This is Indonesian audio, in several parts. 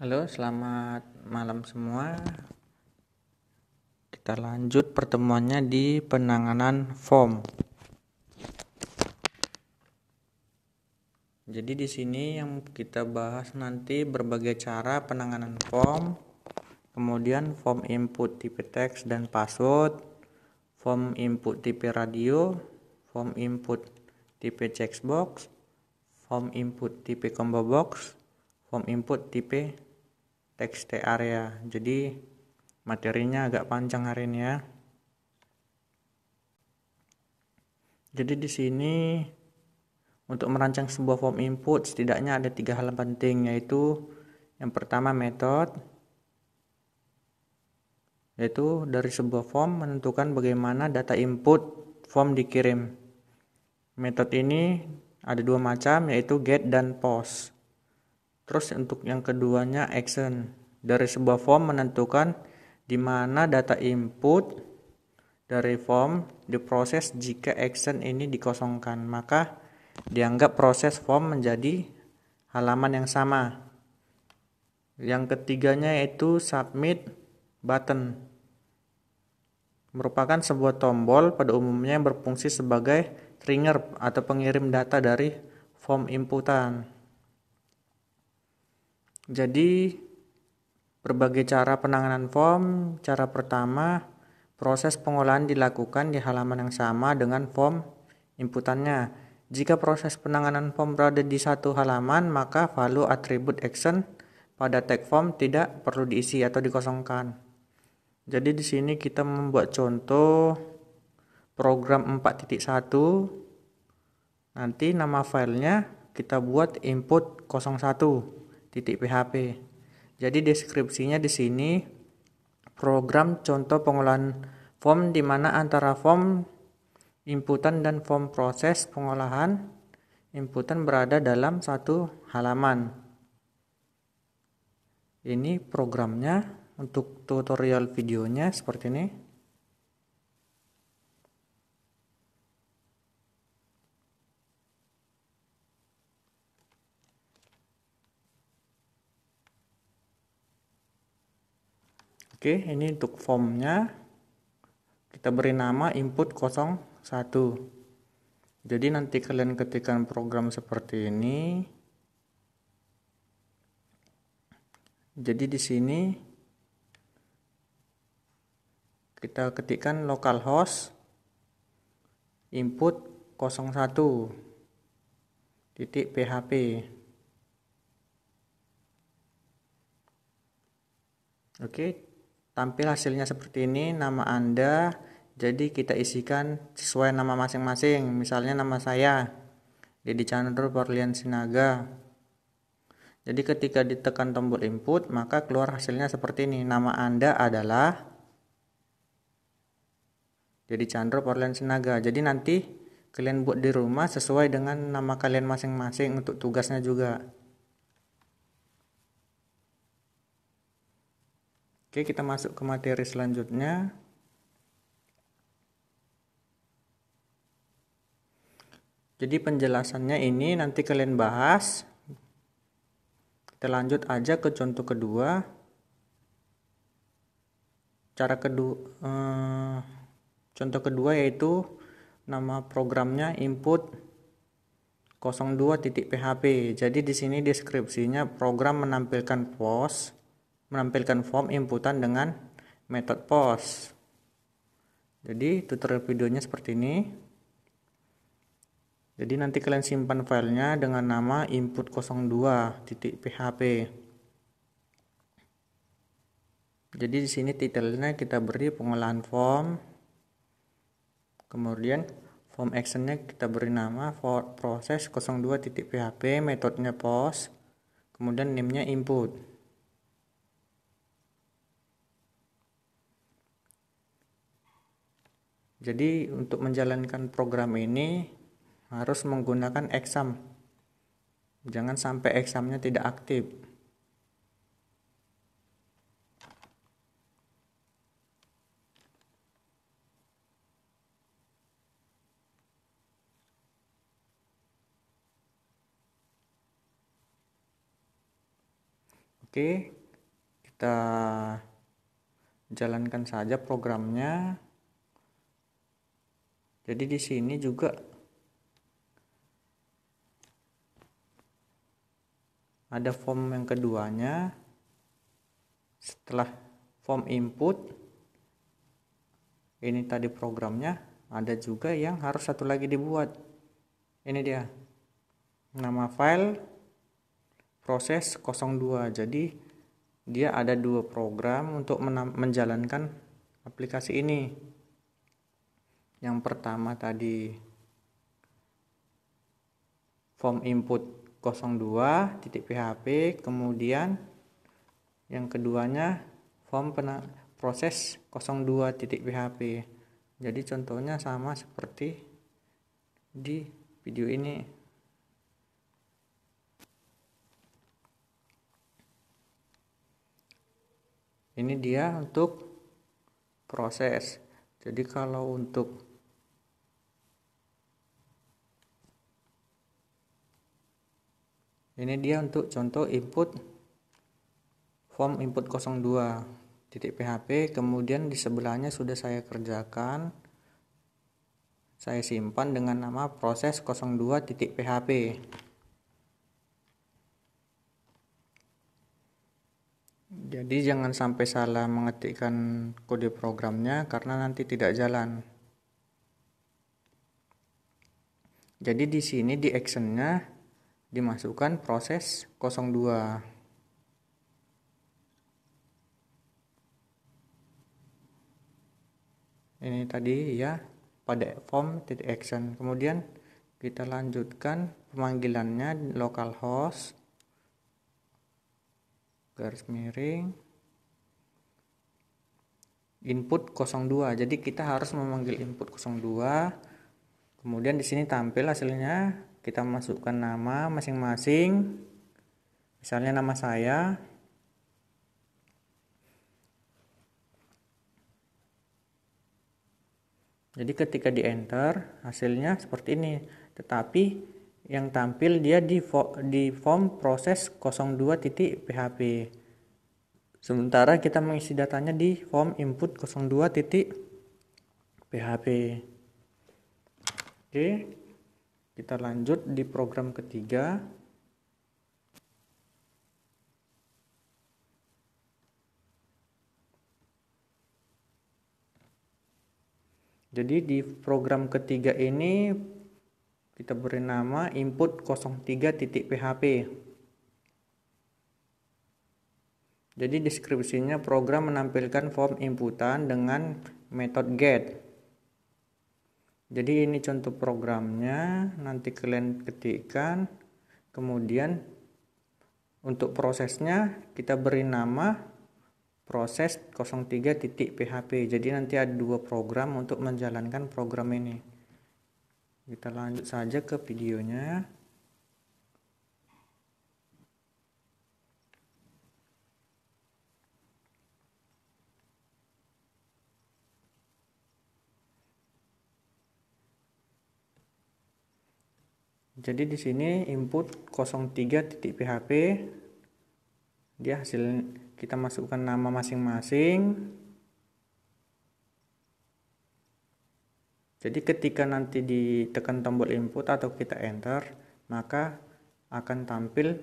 Halo, selamat malam semua. Kita lanjut pertemuannya di penanganan form. Jadi di sini yang kita bahas nanti berbagai cara penanganan form, kemudian form input tipe teks dan password, form input tipe radio, form input tipe checkbox, form input tipe combo box, form input tipe text area. Jadi materinya agak panjang hari ini ya. Jadi di sini untuk merancang sebuah form input setidaknya ada 3 hal penting, yaitu yang pertama metode, yaitu dari sebuah form menentukan bagaimana data input form dikirim. Metode ini ada 2 macam, yaitu get dan post. Terus untuk yang keduanya action, dari sebuah form menentukan di mana data input dari form diproses. Jika action ini dikosongkan, maka dianggap proses form menjadi halaman yang sama. Yang ketiganya yaitu submit button, merupakan sebuah tombol pada umumnya yang berfungsi sebagai trigger atau pengirim data dari form inputan. Jadi berbagai cara penanganan form. Cara pertama, proses pengolahan dilakukan di halaman yang sama dengan form inputannya. Jika proses penanganan form berada di satu halaman, maka value atribut action pada tag form tidak perlu diisi atau dikosongkan. Jadi di sini kita membuat contoh program 4.1. Nanti nama filenya kita buat input 01.php. Jadi deskripsinya di sini program contoh pengolahan form di mana antara form inputan dan form proses pengolahan inputan berada dalam satu halaman. Ini programnya. Untuk tutorial videonya seperti ini. Oke, ini untuk formnya kita beri nama input 01. Jadi nanti kalian ketikkan program seperti ini. Jadi di sini kita ketikkan localhost input 01.php. Oke, tampil hasilnya seperti ini, nama Anda. Jadi kita isikan sesuai nama masing-masing. Misalnya nama saya Dedi Chandra Parlian Sinaga. Jadi ketika ditekan tombol input, maka keluar hasilnya seperti ini. Nama Anda adalah Dedi Chandra Parlian Sinaga. Jadi nanti kalian buat di rumah sesuai dengan nama kalian masing-masing untuk tugasnya juga. Oke, kita masuk ke materi selanjutnya. Jadi penjelasannya ini nanti kalian bahas. Kita lanjut aja ke contoh kedua. Contoh kedua yaitu nama programnya input 02.php. Jadi di sini deskripsinya program menampilkan form inputan dengan metode post. Jadi tutorial videonya seperti ini. Jadi nanti kalian simpan filenya dengan nama input 02.php. Jadi di sini titelnya kita beri pengolahan form. Kemudian form actionnya kita beri nama for proses 02.php, metodenya post, kemudian name-nya input. Jadi untuk menjalankan program ini harus menggunakan exam. Jangan sampai examnya tidak aktif. Oke, kita jalankan saja programnya. Jadi di sini juga ada form yang keduanya. Setelah form input, ini tadi programnya, ada juga yang harus satu lagi dibuat. Ini dia, nama file proses 02. Jadi dia ada dua program untuk menjalankan aplikasi ini. Yang pertama tadi form input 02.php, kemudian yang keduanya form proses 02.php. Jadi contohnya sama seperti di video ini. Ini dia untuk proses. Jadi kalau untuk ini dia untuk contoh input form input 02.php, kemudian di sebelahnya sudah saya kerjakan. Saya simpan dengan nama proses 02.php. Jadi jangan sampai salah mengetikkan kode programnya karena nanti tidak jalan. Jadi di sini di actionnya dimasukkan proses 02. Ini tadi ya pada form titik action. Kemudian kita lanjutkan pemanggilannya localhost garis miring input 02. Jadi kita harus memanggil input 02. Kemudian di sini tampil hasilnya, kita masukkan nama masing-masing. Misalnya nama saya. Jadi ketika di enter hasilnya seperti ini. Tetapi yang tampil dia di form proses 02.php. Sementara kita mengisi datanya di form input 02.php. Oke, kita lanjut di program ketiga. Jadi di program ketiga ini kita beri nama input 03.php. Jadi deskripsinya program menampilkan form inputan dengan metode get. Jadi ini contoh programnya, nanti kalian ketikkan. Kemudian untuk prosesnya kita beri nama proses 03.php. Jadi nanti ada dua program untuk menjalankan program ini. Kita lanjut saja ke videonya. Jadi di sini input 03.php, dia hasil kita masukkan nama masing-masing. Jadi ketika nanti ditekan tombol input atau kita enter, maka akan tampil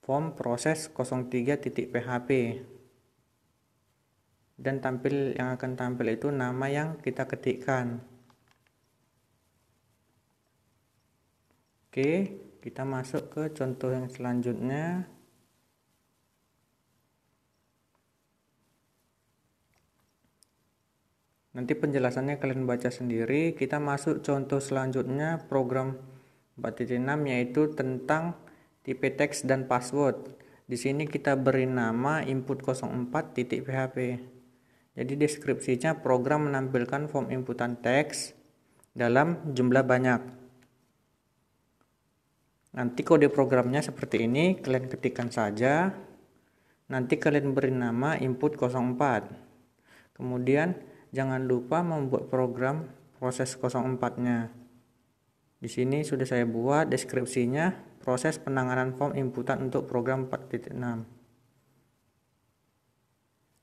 form proses 03.php. Dan yang akan tampil itu nama yang kita ketikkan. Oke, kita masuk ke contoh yang selanjutnya. Nanti penjelasannya kalian baca sendiri. Kita masuk contoh selanjutnya program 4.6 yaitu tentang tipe teks dan password. Di sini kita beri nama input 04.php. Jadi deskripsinya program menampilkan form inputan teks dalam jumlah banyak. Nanti kode programnya seperti ini, kalian ketikkan saja. Nanti kalian beri nama input 04. Kemudian jangan lupa membuat program proses 04-nya. Di sini sudah saya buat deskripsinya, proses penanganan form inputan untuk program 4.6.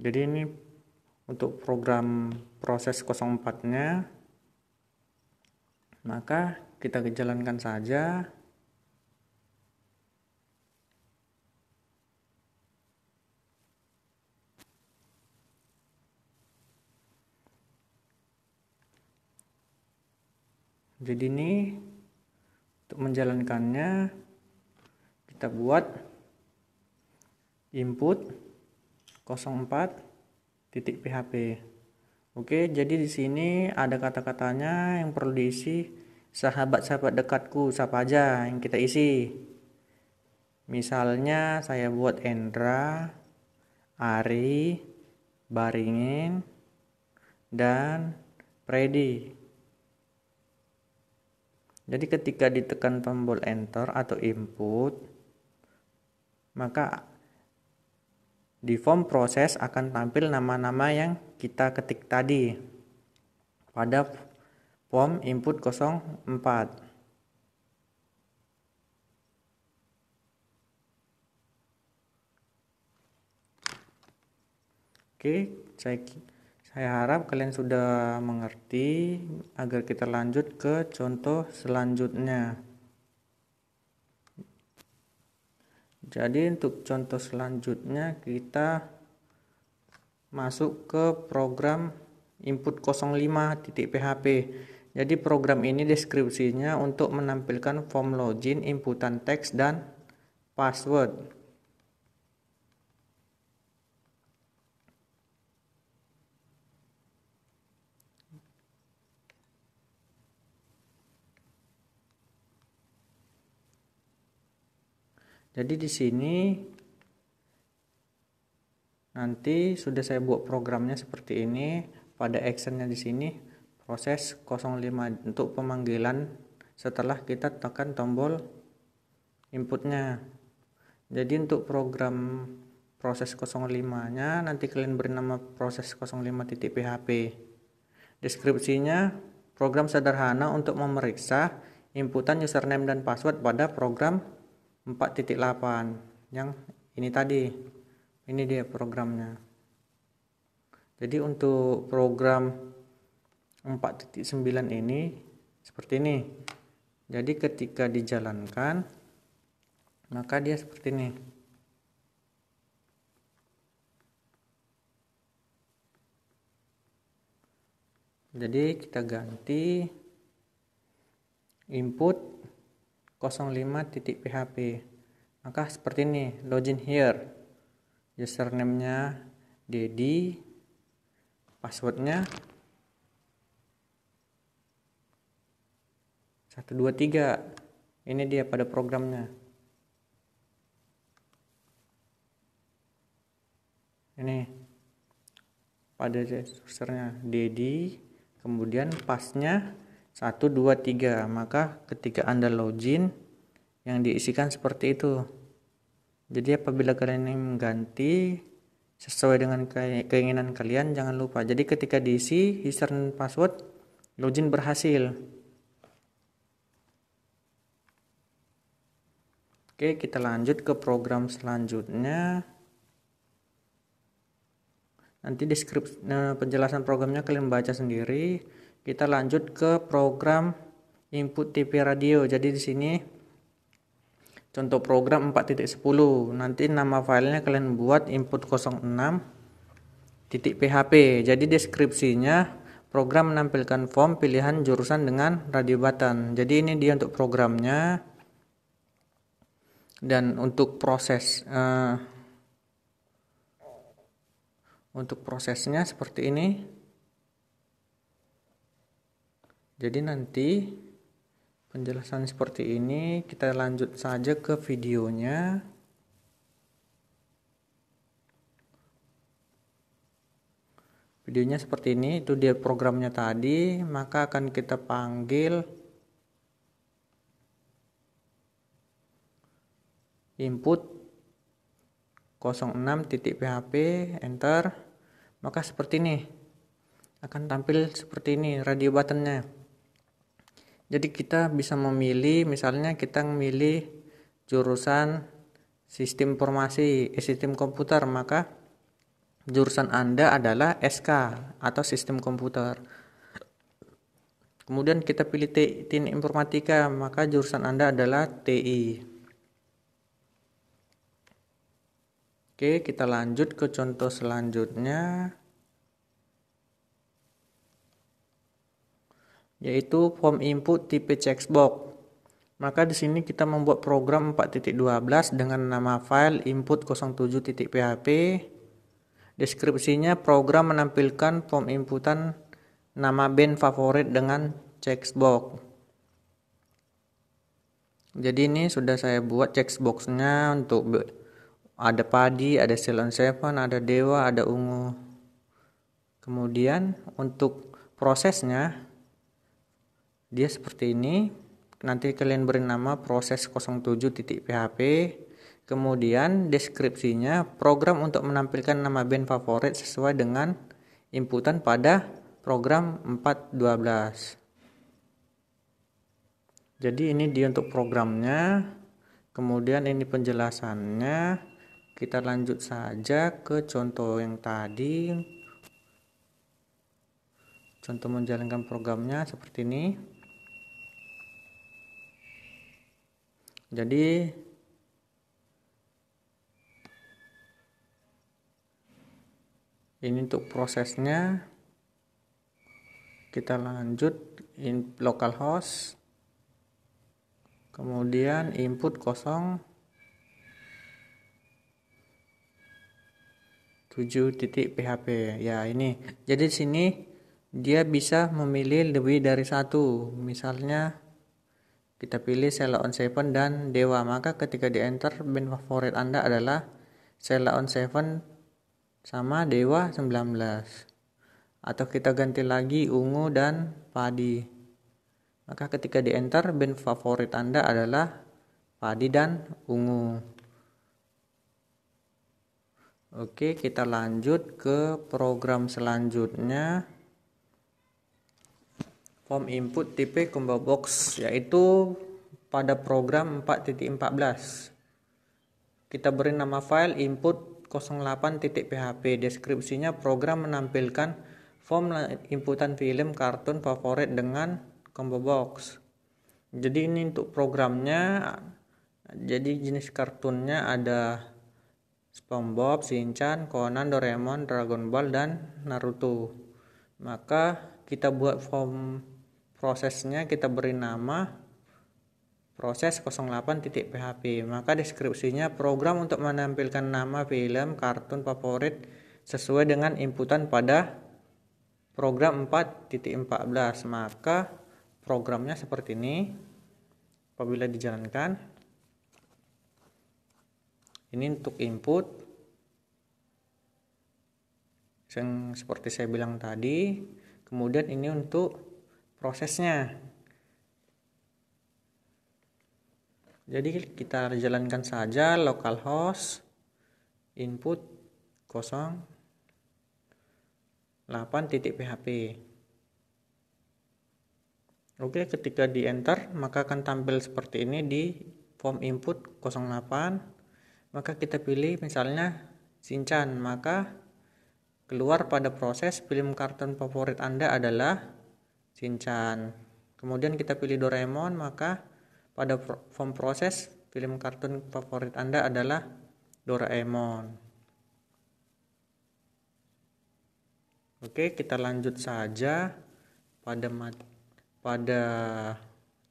Jadi ini untuk program proses 04-nya, maka kita jalankan saja. Jadi ini untuk menjalankannya kita buat input 04.php. Oke, jadi di sini ada kata-katanya yang perlu diisi. Sahabat-sahabat dekatku siapa aja yang kita isi. Misalnya saya buat Endra, Ari, Baringin, dan Freddy. Jadi ketika ditekan tombol enter atau input, maka di form proses akan tampil nama-nama yang kita ketik tadi pada form input 04. Oke, saya harap kalian sudah mengerti agar kita lanjut ke contoh selanjutnya. Jadi untuk contoh selanjutnya kita masuk ke program input 05.php. Jadi program ini deskripsinya untuk menampilkan form login, inputan teks dan password. Jadi di sini nanti sudah saya buat programnya seperti ini. Pada actionnya di sini proses 05 untuk pemanggilan setelah kita tekan tombol inputnya. Jadi untuk program proses 05-nya nanti kalian beri nama proses 05.php. Deskripsinya program sederhana untuk memeriksa inputan username dan password pada program 4.8 yang ini tadi. Ini dia programnya. Jadi untuk program 4.9 ini seperti ini. Jadi ketika dijalankan maka dia seperti ini. Jadi kita ganti input 05.php. Maka seperti ini, login here. Username-nya Dedi, passwordnya 123. Ini dia pada programnya. Ini pada usernya Dedi, kemudian passnya 123. Maka ketika Anda login yang diisikan seperti itu. Jadi apabila kalian ingin mengganti sesuai dengan keinginan kalian, jangan lupa. Jadi ketika diisi username dan password, login berhasil. Oke, kita lanjut ke program selanjutnya. Nanti penjelasan programnya kalian baca sendiri. Kita lanjut ke program input TV radio. Jadi di sini contoh program 4.10. Nanti nama filenya kalian buat input 06.php. Jadi deskripsinya program menampilkan form pilihan jurusan dengan radio button. Jadi ini dia untuk programnya. Dan untuk prosesnya seperti ini. Jadi nanti penjelasan seperti ini, kita lanjut saja ke videonya. Videonya seperti ini, itu dia programnya tadi. Maka akan kita panggil input 06.php, enter. Maka seperti ini, akan tampil seperti ini radio buttonnya. Jadi kita bisa memilih, misalnya kita memilih jurusan sistem informasi, sistem komputer, maka jurusan Anda adalah SK atau sistem komputer. Kemudian kita pilih teknik informatika, maka jurusan Anda adalah TI. Oke, kita lanjut ke contoh selanjutnya, yaitu form input tipe checkbox. Maka di sini kita membuat program 4.12 dengan nama file input07.php. Deskripsinya, program menampilkan form inputan nama band favorit dengan checkbox. Jadi ini sudah saya buat checkboxnya untuk ada padi, ada Ceylon 7, ada Dewa, ada ungu. Kemudian untuk prosesnya dia seperti ini. Nanti kalian beri nama proses 07.php. Kemudian deskripsinya, program untuk menampilkan nama band favorit sesuai dengan inputan pada program 4.12. Jadi ini dia untuk programnya. Kemudian ini penjelasannya. Kita lanjut saja ke contoh yang tadi. Contoh menjalankan programnya seperti ini. Jadi ini untuk prosesnya. Kita lanjut localhost. Kemudian input 07.php. Ya, ini. Jadi di sini dia bisa memilih lebih dari satu. Misalnya kita pilih Ceylon 7 dan Dewa, maka ketika di enter band favorit Anda adalah Ceylon 7 sama Dewa 19. Atau kita ganti lagi ungu dan padi. Maka ketika di enter band favorit Anda adalah padi dan ungu. Oke, kita lanjut ke program selanjutnya. Form input tipe combo box, yaitu pada program 4.14. Kita beri nama file input 08.php. Deskripsinya, program menampilkan form inputan film kartun favorit dengan combo box. Jadi ini untuk programnya. Jadi jenis kartunnya ada SpongeBob, Shinchan, Conan, Doraemon, Dragon Ball, dan Naruto. Maka kita buat form prosesnya, kita beri nama proses 08.php. Maka deskripsinya, program untuk menampilkan nama film kartun favorit sesuai dengan inputan pada program 4.14. Maka programnya seperti ini apabila dijalankan. Ini untuk input yang seperti saya bilang tadi. Kemudian ini untuk prosesnya. Jadi kita jalankan saja localhost input 08.php. Oke, ketika di enter maka akan tampil seperti ini di form input 08. Maka kita pilih misalnya Shinchan, maka keluar pada proses film kartun favorit Anda adalah Shinchan. Kemudian kita pilih Doraemon, maka pada form proses film kartun favorit Anda adalah Doraemon. Oke, kita lanjut saja pada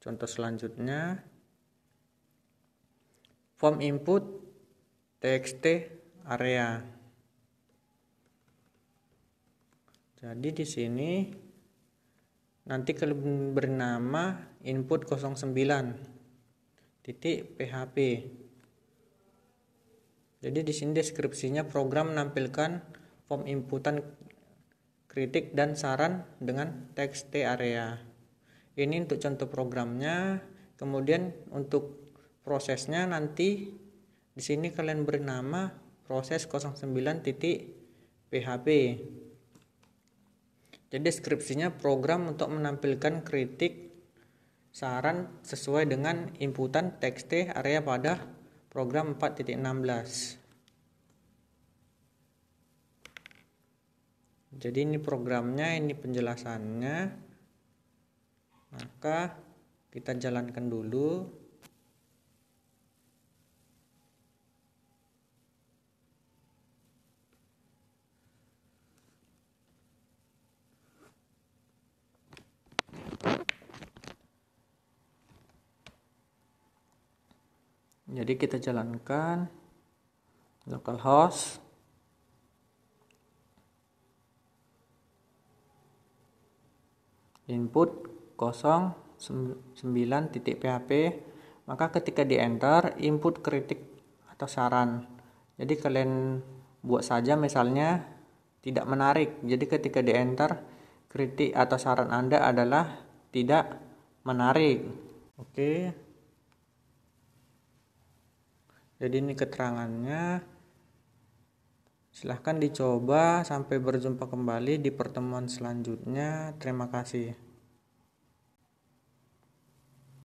contoh selanjutnya. Form input txt area. Jadi di sini nanti kalian bernama input 09.php. Jadi di sini deskripsinya, program menampilkan form inputan kritik dan saran dengan txt area. Ini untuk contoh programnya. Kemudian untuk prosesnya nanti di sini kalian beri nama proses 09.php. Jadi deskripsinya, program untuk menampilkan kritik saran sesuai dengan inputan txt area pada program 4.16. Jadi ini programnya, ini penjelasannya. Maka kita jalankan dulu. Jadi kita jalankan localhost input 09.php, maka ketika di enter input kritik atau saran. Jadi kalian buat saja misalnya tidak menarik. Jadi ketika di enter kritik atau saran Anda adalah tidak menarik. Oke. Jadi ini keterangannya. Silahkan dicoba. Sampai berjumpa kembali di pertemuan selanjutnya. Terima kasih.